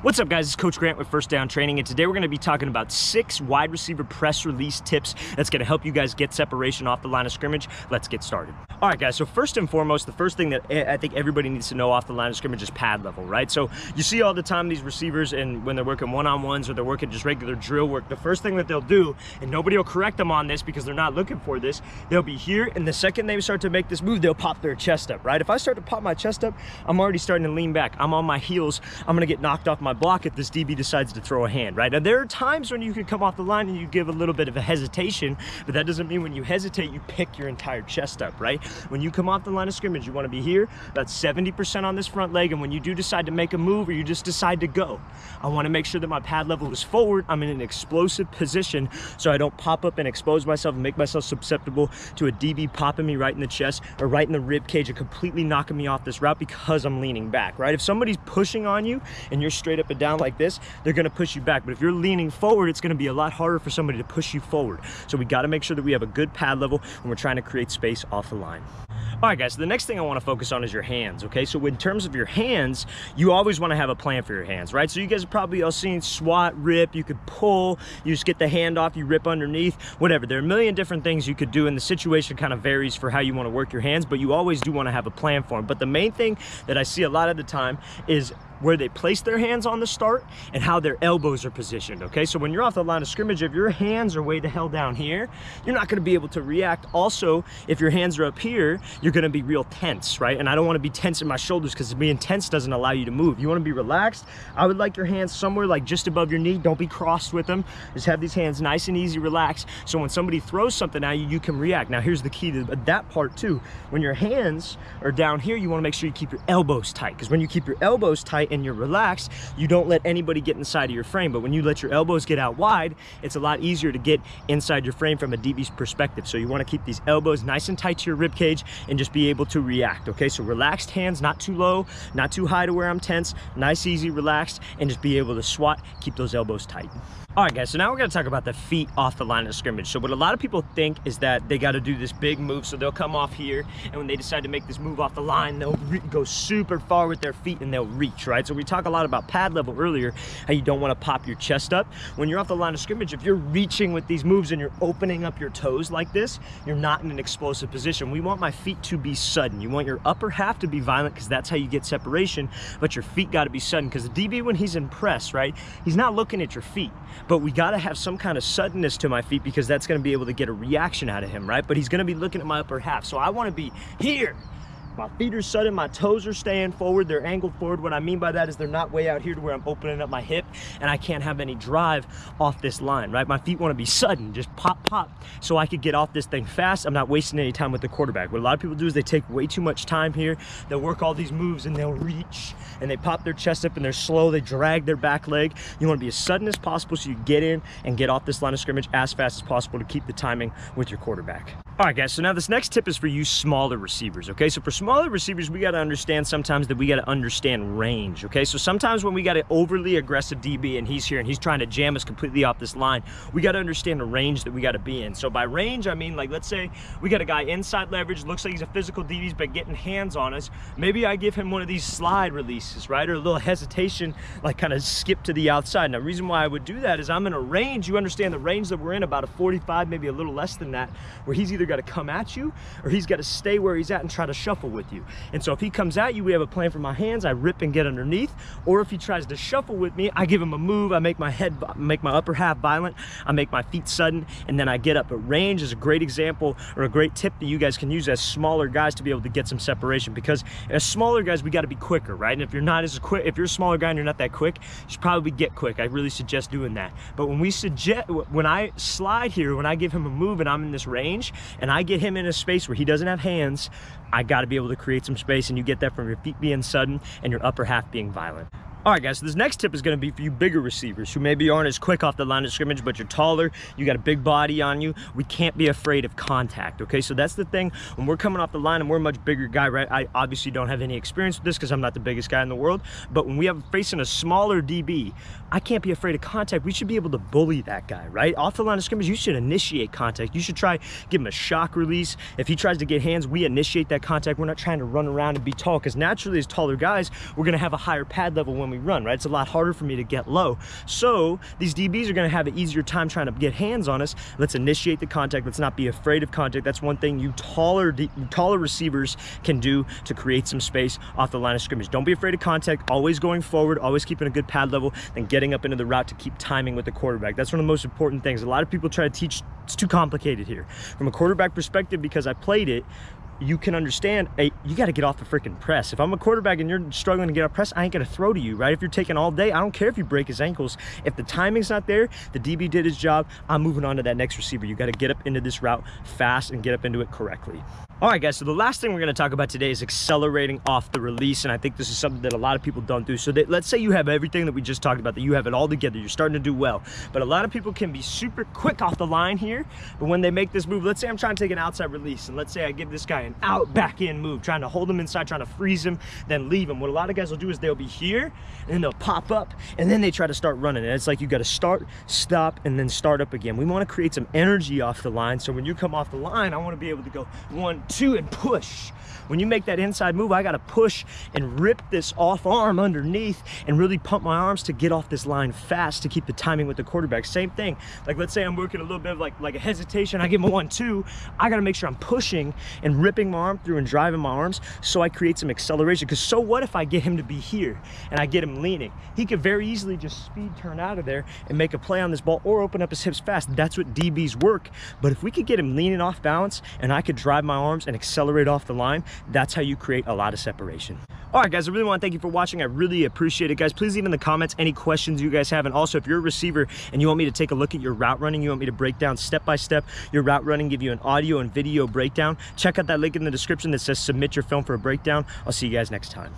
What's up, guys? It's Coach Grant with First Down Training, and today we're going to be talking about 6 wide receiver press release tips that's going to help you guys get separation off the line of scrimmage. Let's get started. All right, guys, so first and foremost, the first thing that I think everybody needs to know off the line of scrimmage is pad level, right? So you see all the time these receivers, and when they're working one-on-ones or they're working just regular drill work, the first thing that they'll do, and nobody will correct them on this because they're not looking for this, they'll be here, and the second they start to make this move, they'll pop their chest up, right? If I start to pop my chest up, I'm already starting to lean back. I'm on my heels. I'm going to get knocked off my block if this DB decides to throw a hand, right? Now, there are times when you could come off the line and you give a little bit of a hesitation, but that doesn't mean when you hesitate, you pick your entire chest up, right? When you come off the line of scrimmage, you want to be here, about 70% on this front leg, and when you do decide to make a move or you just decide to go, I want to make sure that my pad level is forward. I'm in an explosive position so I don't pop up and expose myself and make myself susceptible to a DB popping me right in the chest or right in the rib cage and completely knocking me off this route because I'm leaning back, right? If somebody's pushing on you and you're straight up and down like this, they're going to push you back. But if you're leaning forward, it's going to be a lot harder for somebody to push you forward. So we got to make sure that we have a good pad level when we're trying to create space off the line. All right, guys, so the next thing I want to focus on is your hands, okay? So in terms of your hands, you always want to have a plan for your hands, right? So you guys have probably all seen swat, rip, you could pull, you just get the hand off, you rip underneath, whatever. There are a million different things you could do, and the situation kind of varies for how you want to work your hands, but you always do want to have a plan for them. But the main thing that I see a lot of the time is where they place their hands on the start and how their elbows are positioned, okay? So when you're off the line of scrimmage, if your hands are way the hell down here, you're not gonna be able to react. Also, if your hands are up here, you're gonna be real tense, right? And I don't wanna be tense in my shoulders because being tense doesn't allow you to move. You wanna be relaxed. I would like your hands somewhere like just above your knee. Don't be crossed with them. Just have these hands nice and easy, relaxed. So when somebody throws something at you, you can react. Now, here's the key to that part too. When your hands are down here, you wanna make sure you keep your elbows tight, because when you keep your elbows tight and you're relaxed, you don't let anybody get inside of your frame. But when you let your elbows get out wide, it's a lot easier to get inside your frame from a DB's perspective. So you want to keep these elbows nice and tight to your rib cage and just be able to react, okay? So relaxed hands, not too low, not too high to where I'm tense, nice, easy, relaxed, and just be able to swat, keep those elbows tight. All right, guys, so now we're gonna talk about the feet off the line of scrimmage. So what a lot of people think is that they gotta do this big move, so they'll come off here, and when they decide to make this move off the line, they'll go super far with their feet and they'll reach, right? So we talked a lot about pad level earlier, how you don't wanna pop your chest up. When you're off the line of scrimmage, if you're reaching with these moves and you're opening up your toes like this, you're not in an explosive position. We want my feet to be sudden. You want your upper half to be violent because that's how you get separation, but your feet gotta be sudden, because the DB, when he's in press, right, he's not looking at your feet. But we got to have some kind of suddenness to my feet because that's going to be able to get a reaction out of him, right? But he's going to be looking at my upper half. So I want to be here. My feet are sudden, my toes are staying forward, they're angled forward. What I mean by that is they're not way out here to where I'm opening up my hip and I can't have any drive off this line, right? My feet want to be sudden, just pop, pop, so I could get off this thing fast. I'm not wasting any time with the quarterback. What a lot of people do is they take way too much time here. They'll work all these moves and they'll reach and they pop their chest up and they're slow, they drag their back leg. You want to be as sudden as possible so you get in and get off this line of scrimmage as fast as possible to keep the timing with your quarterback. All right, guys, so now this next tip is for you smaller receivers, okay? So for smaller receivers, we got to understand sometimes that we got to understand range, okay? So sometimes when we got an overly aggressive DB and he's here and he's trying to jam us completely off this line, we got to understand the range that we got to be in. So by range, I mean, like, let's say we got a guy inside leverage, looks like he's a physical DB, but getting hands on us. Maybe I give him one of these slide releases, right? Or a little hesitation, like kind of skip to the outside. Now, the reason why I would do that is I'm in a range. You understand the range that we're in, about a 45, maybe a little less than that, where he's either got to come at you or he's got to stay where he's at and try to shuffle with you. And so if he comes at you, we have a plan for my hands. I rip and get underneath. Or if he tries to shuffle with me, I give him a move. I make my upper half violent. I make my feet sudden, and then I get up. But range is a great example or a great tip that you guys can use as smaller guys to be able to get some separation, because as smaller guys, we got to be quicker, right? And if you're not as quick, if you're a smaller guy and you're not that quick, you should probably get quick. I really suggest doing that. But when I slide here, when I give him a move and I'm in this range and I get him in a space where he doesn't have hands, I got to be able to create some space, and you get that from your feet being sudden and your upper half being violent. All right, guys, so this next tip is going to be for you bigger receivers who maybe aren't as quick off the line of scrimmage, but you're taller, you got a big body on you. We can't be afraid of contact, okay? So that's the thing. When we're coming off the line and we're a much bigger guy, right? I obviously don't have any experience with this because I'm not the biggest guy in the world, but when we have facing a smaller DB, I can't be afraid of contact. We should be able to bully that guy, right? Off the line of scrimmage, you should initiate contact. You should try, give him a shock release. If he tries to get hands, we initiate that contact. We're not trying to run around and be tall, because naturally as taller guys, we're going to have a higher pad level when we we run, right? It's a lot harder for me to get low. So these DBs are gonna have an easier time trying to get hands on us. Let's initiate the contact. Let's not be afraid of contact. That's one thing you taller receivers can do to create some space off the line of scrimmage. Don't be afraid of contact, always going forward, always keeping a good pad level, then getting up into the route to keep timing with the quarterback. That's one of the most important things. A lot of people try to teach, it's too complicated here. From a quarterback perspective, because I played it, you can understand, hey, you got to get off the freaking press. If I'm a quarterback and you're struggling to get off press, I ain't going to throw to you, right? If you're taking all day, I don't care if you break his ankles. If the timing's not there, the DB did his job, I'm moving on to that next receiver. You got to get up into this route fast and get up into it correctly. All right, guys, so the last thing we're going to talk about today is accelerating off the release, and I think this is something that a lot of people don't do. So let's say you have everything that we just talked about, that you have it all together, you're starting to do well, but a lot of people can be super quick off the line here, but when they make this move, let's say I'm trying to take an outside release, and let's say I give this guy an out back in move, trying to hold him inside, trying to freeze him, then leave him. What a lot of guys will do is they'll be here, and then they'll pop up, and then they try to start running, and it's like you got to start, stop, and then start up again. We want to create some energy off the line, so when you come off the line, I want to be able to go 1, 2, and push. When you make that inside move, I got to push and rip this off arm underneath and really pump my arms to get off this line fast to keep the timing with the quarterback. Same thing. Like, let's say I'm working a little bit of like a hesitation. I give him a 1, 2. I got to make sure I'm pushing and ripping my arm through and driving my arms so I create some acceleration. Because so what if I get him to be here and I get him leaning? He could very easily just speed turn out of there and make a play on this ball or open up his hips fast. That's what DBs work. But if we could get him leaning off balance and I could drive my arms and accelerate off the line, that's how you create a lot of separation. All right, guys, I really want to thank you for watching. I really appreciate it, guys. Please leave in the comments any questions you guys have. And also, if you're a receiver and you want me to take a look at your route running, you want me to break down step by step your route running, give you an audio and video breakdown, check out that link in the description that says submit your film for a breakdown. I'll see you guys next time.